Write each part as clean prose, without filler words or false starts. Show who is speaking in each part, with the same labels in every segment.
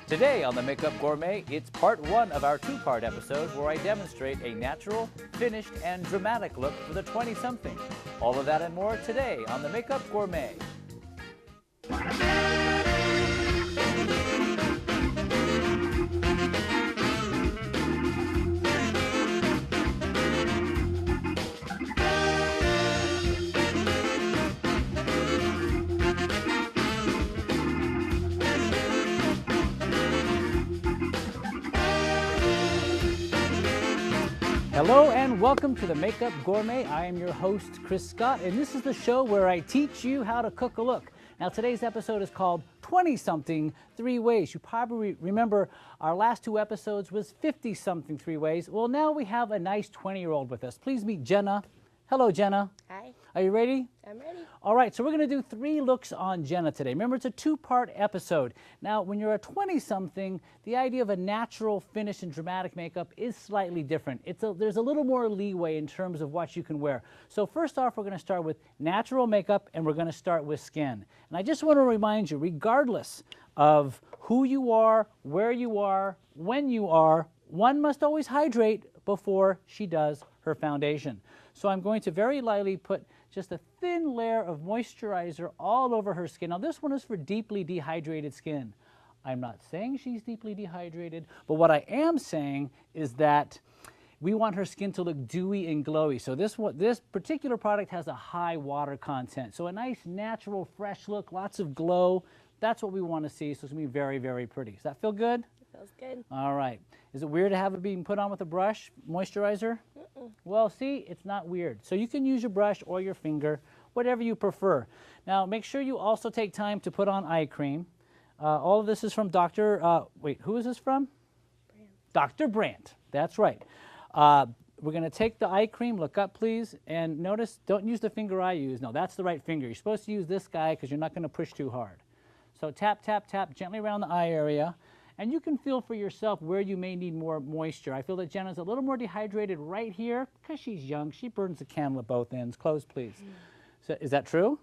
Speaker 1: Today on the Makeup Gourmet, it's part one of our two-part episode where I demonstrate a natural, finished, and dramatic look for the 20-something. All of that and more today on the Makeup Gourmet. Hello and welcome to the Makeup Gourmet. I am your host, Chris Scott, and this is the show where I teach you how to cook a look. Now today's episode is called 20-something 3 ways. You probably remember our last two episodes was 50-something 3 ways. Well, now we have a nice 20-year-old with us. Please meet Jenna. Hello, Jenna.
Speaker 2: Hi.
Speaker 1: Are you ready?
Speaker 2: I'm ready.
Speaker 1: All right, so we're going to do 3 looks on Jenna today. Remember, it's a two-part episode. Now, when you're a 20-something, the idea of a natural finish and dramatic makeup is slightly different. There's a little more leeway in terms of what you can wear. So first off, we're going to start with natural makeup, and we're going to start with skin. And I just want to remind you, regardless of who you are, where you are, when you are, one must always hydrate before she does her foundation. So I'm going to very lightly put just a thin layer of moisturizer all over her skin. Now this one is for deeply dehydrated skin. I'm not saying she's deeply dehydrated, but what I am saying is that we want her skin to look dewy and glowy. So this particular product has a high water content. So a nice, natural, fresh look, lots of glow. That's what we want to see. So it's going to be very, very pretty. Does that feel good?
Speaker 2: It feels good.
Speaker 1: All right. Is it weird to have it being put on with a brush, moisturizer? Well, see, it's not weird. So you can use your brush or your finger, whatever you prefer. Now, make sure you also take time to put on eye cream. All of this is from wait, who is this from?
Speaker 2: Brandt.
Speaker 1: Dr. Brandt. That's right. We're going to take the eye cream, look up, please, and notice, don't use the finger I use. No, that's the right finger. You're supposed to use this guy because you're not going to push too hard. So tap, tap, tap gently around the eye area. And you can feel for yourself where you may need more moisture. I feel that Jenna's a little more dehydrated right here because she's young. She burns the candle at both ends. Close, please. So, is that true?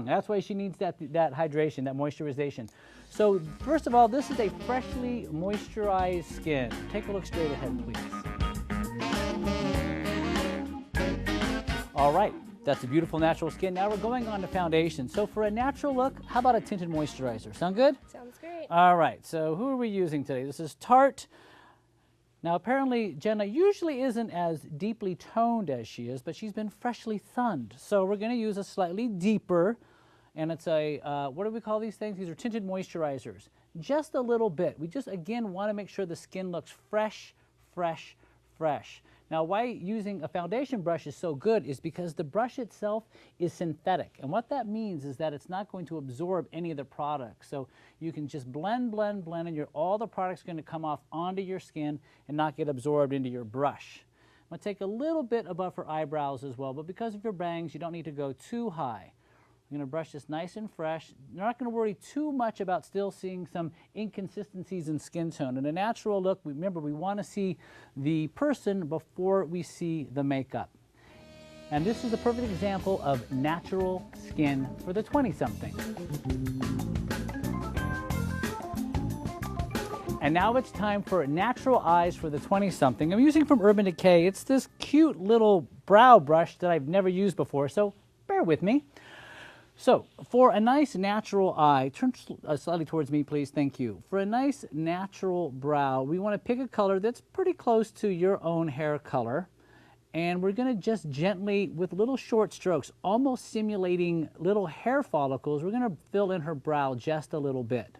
Speaker 1: That's why she needs that hydration, that moisturization. So first of all, this is a freshly moisturized skin. Take a look straight ahead, please. All right. That's a beautiful natural skin. Now we're going on to foundation. So for a natural look, how about a tinted moisturizer? Sound good?
Speaker 2: Sounds great.
Speaker 1: All right, so who are we using today? This is Tarte. Now apparently Jenna usually isn't as deeply toned as she is, but she's been freshly sunned. So we're going to use a slightly deeper, and it's a, what do we call these things? These are tinted moisturizers. Just a little bit. We just, again, want to make sure the skin looks fresh, fresh, fresh. Now, why using a foundation brush is so good is because the brush itself is synthetic. And what that means is that it's not going to absorb any of the product. So you can just blend, blend, blend, and all the product's going to come off onto your skin and not get absorbed into your brush. I'm going to take a little bit above her eyebrows as well, but because of your bangs, you don't need to go too high. I'm going to brush this nice and fresh. You're not going to worry too much about still seeing some inconsistencies in skin tone. In a natural look, remember, we want to see the person before we see the makeup. And this is a perfect example of natural skin for the 20-something. And now it's time for natural eyes for the 20-something. I'm using from Urban Decay. It's this cute little brow brush that I've never used before, so bear with me. So, for a nice natural eye, turn slightly towards me, please, thank you. For a nice natural brow, we want to pick a color that's pretty close to your own hair color. And we're going to just gently, with little short strokes, almost simulating little hair follicles, we're going to fill in her brow just a little bit.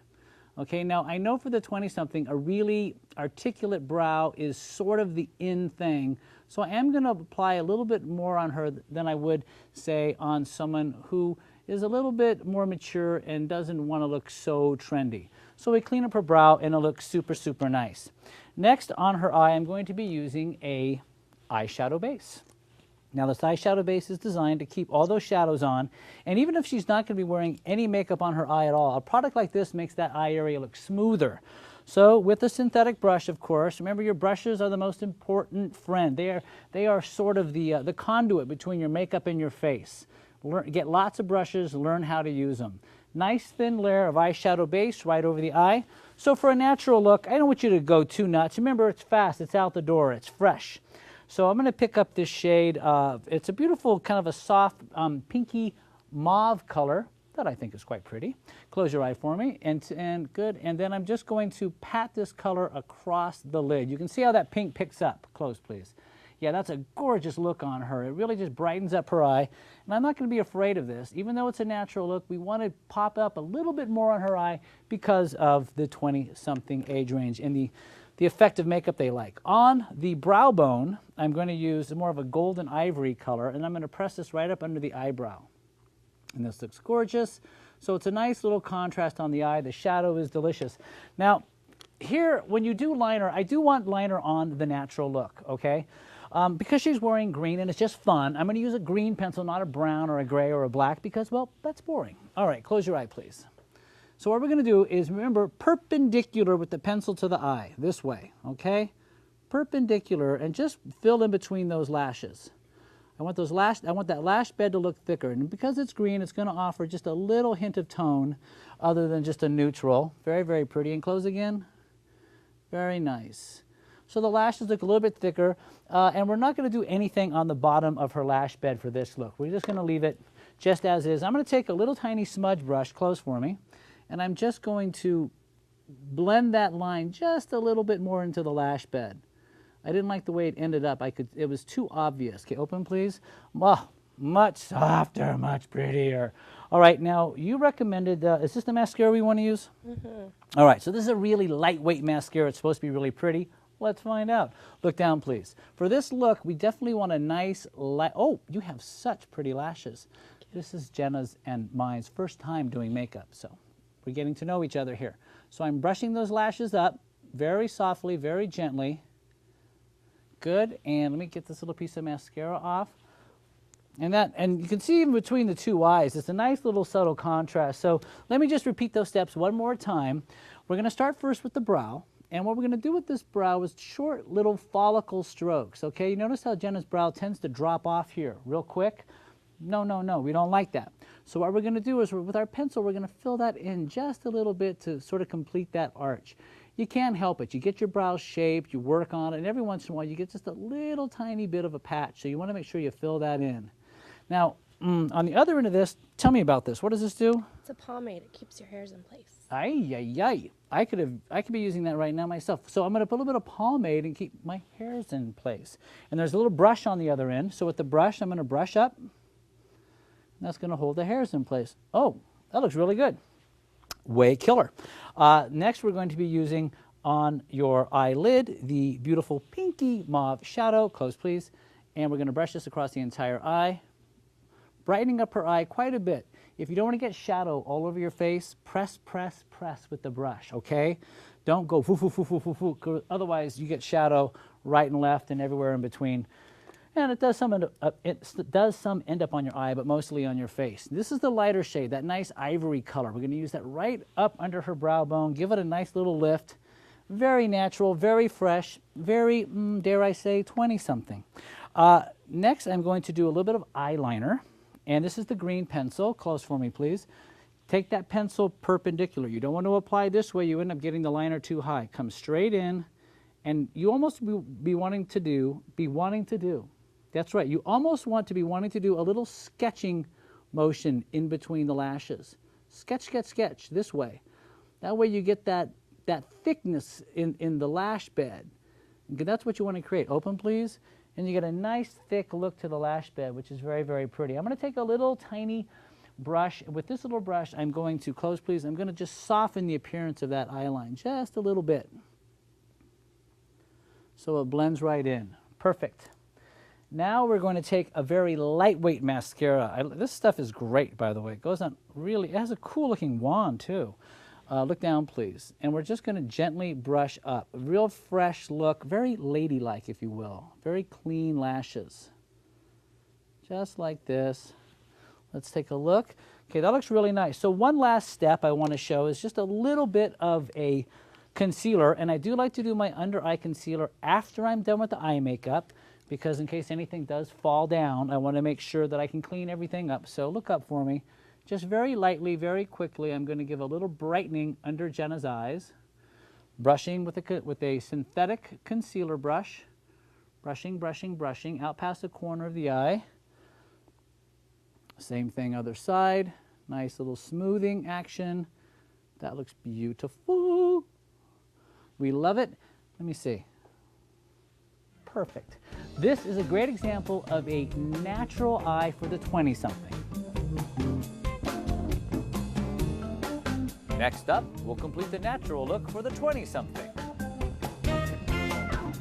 Speaker 1: Okay, now I know for the 20-something, a really articulate brow is sort of the in thing. So I am going to apply a little bit more on her than I would, say, on someone who is a little bit more mature and doesn't want to look so trendy. So we clean up her brow and it looks super, super nice. Next on her eye, I'm going to be using a eyeshadow base. Now this eyeshadow base is designed to keep all those shadows on, and even if she's not going to be wearing any makeup on her eye at all, a product like this makes that eye area look smoother. So with a synthetic brush, of course, remember your brushes are the most important friend. They are sort of the conduit between your makeup and your face. Get lots of brushes, learn how to use them. Nice thin layer of eyeshadow base right over the eye. So for a natural look, I don't want you to go too nuts. Remember, it's fast, it's out the door, it's fresh. So I'm going to pick up this shade. It's a beautiful kind of a soft pinky mauve color that I think is quite pretty. Close your eye for me, and good. And then I'm just going to pat this color across the lid. You can see how that pink picks up. Close, please. Yeah, that's a gorgeous look on her. It really just brightens up her eye. And I'm not going to be afraid of this. Even though it's a natural look, we want to pop up a little bit more on her eye because of the 20-something age range and the effect of makeup they like. On the brow bone, I'm going to use more of a golden ivory color, and I'm going to press this right up under the eyebrow. And this looks gorgeous. So it's a nice little contrast on the eye. The shadow is delicious. Now, here, when you do liner, I do want liner on the natural look, okay? Because she's wearing green and it's just fun, I'm going to use a green pencil, not a brown or a gray or a black, because, well, that's boring. All right, close your eye, please. So what we're going to do is, remember, perpendicular with the pencil to the eye, this way, okay? Perpendicular, and just fill in between those lashes. I want that lash bed to look thicker, and because it's green, it's going to offer just a little hint of tone other than just a neutral. Very, very pretty. And close again. Very nice. So the lashes look a little bit thicker, and we're not going to do anything on the bottom of her lash bed for this look. We're just going to leave it just as is. I'm going to take a little tiny smudge brush, close for me, and I'm just going to blend that line just a little bit more into the lash bed. I didn't like the way it ended up. It was too obvious. Okay, open please. Oh, much softer, much prettier. All right, now you recommended, is this the mascara we want to use? Mm-hmm. All right, so this is a really lightweight mascara. It's supposed to be really pretty. Let's find out. Look down, please. For this look, we definitely want a nice light. Oh, you have such pretty lashes. This is Jenna's and mine's first time doing makeup, so we're getting to know each other here. So I'm brushing those lashes up very softly, very gently. Good, and let me get this little piece of mascara off. And you can see in between the two eyes, it's a nice little subtle contrast. So let me just repeat those steps one more time. We're going to start first with the brow. And what we're going to do with this brow is short little follicle strokes, okay? You notice how Jenna's brow tends to drop off here real quick? No, no, no, we don't like that. So what we're going to do is with our pencil, we're going to fill that in just a little bit to sort of complete that arch. You can't help it. You get your brows shaped, you work on it, and every once in a while you get just a little tiny bit of a patch. So you want to make sure you fill that in. Now, on the other end of this, tell me about this. What does this do?
Speaker 2: It's a pomade. It keeps your hairs in place.
Speaker 1: Ay, ay, ay. I could be using that right now myself. So I'm going to put a little bit of pomade and keep my hairs in place. And there's a little brush on the other end. So with the brush, I'm going to brush up. And that's going to hold the hairs in place. Oh, that looks really good. Way killer. Next, we're going to be using on your eyelid the beautiful pinky mauve shadow. Close, please. And we're going to brush this across the entire eye, brightening up her eye quite a bit. If you don't want to get shadow all over your face, press, press, press with the brush, okay? Don't go foo, foo, foo, foo, foo, foo. Otherwise, you get shadow right and left and everywhere in between. And it does some end up on your eye, but mostly on your face. This is the lighter shade, that nice ivory color. We're going to use that right up under her brow bone, give it a nice little lift. Very natural, very fresh, very, dare I say, 20-something. Next, I'm going to do a little bit of eyeliner. And this is the green pencil. Close for me, please. Take that pencil perpendicular. You don't want to apply this way. You end up getting the liner too high. Come straight in. And you almost be wanting to do. That's right. You almost want to be wanting to do a little sketching motion in between the lashes. Sketch, sketch, sketch this way. That way you get that thickness in the lash bed. That's what you want to create. Open, please. And you get a nice thick look to the lash bed, which is very, very pretty. I'm going to take a little tiny brush. With this little brush, I'm going to, close please, I'm going to just soften the appearance of that eye line just a little bit. So it blends right in. Perfect. Now we're going to take a very lightweight mascara. This stuff is great, by the way. It goes on really, it has a cool looking wand too. Look down, please. And we're just going to gently brush up. A real fresh look, very ladylike, if you will. Very clean lashes. Just like this. Let's take a look. Okay, that looks really nice. So one last step I want to show is just a little bit of a concealer. And I do like to do my under eye concealer after I'm done with the eye makeup, because in case anything does fall down, I want to make sure that I can clean everything up. So look up for me. just very lightly, very quickly, I'm going to give a little brightening under Jenna's eyes. Brushing with a synthetic concealer brush. Brushing, brushing, brushing out past the corner of the eye. Same thing other side. Nice little smoothing action. That looks beautiful. We love it. Let me see. Perfect. This is a great example of a natural eye for the 20-something. Next up, we'll complete the natural look for the 20-something.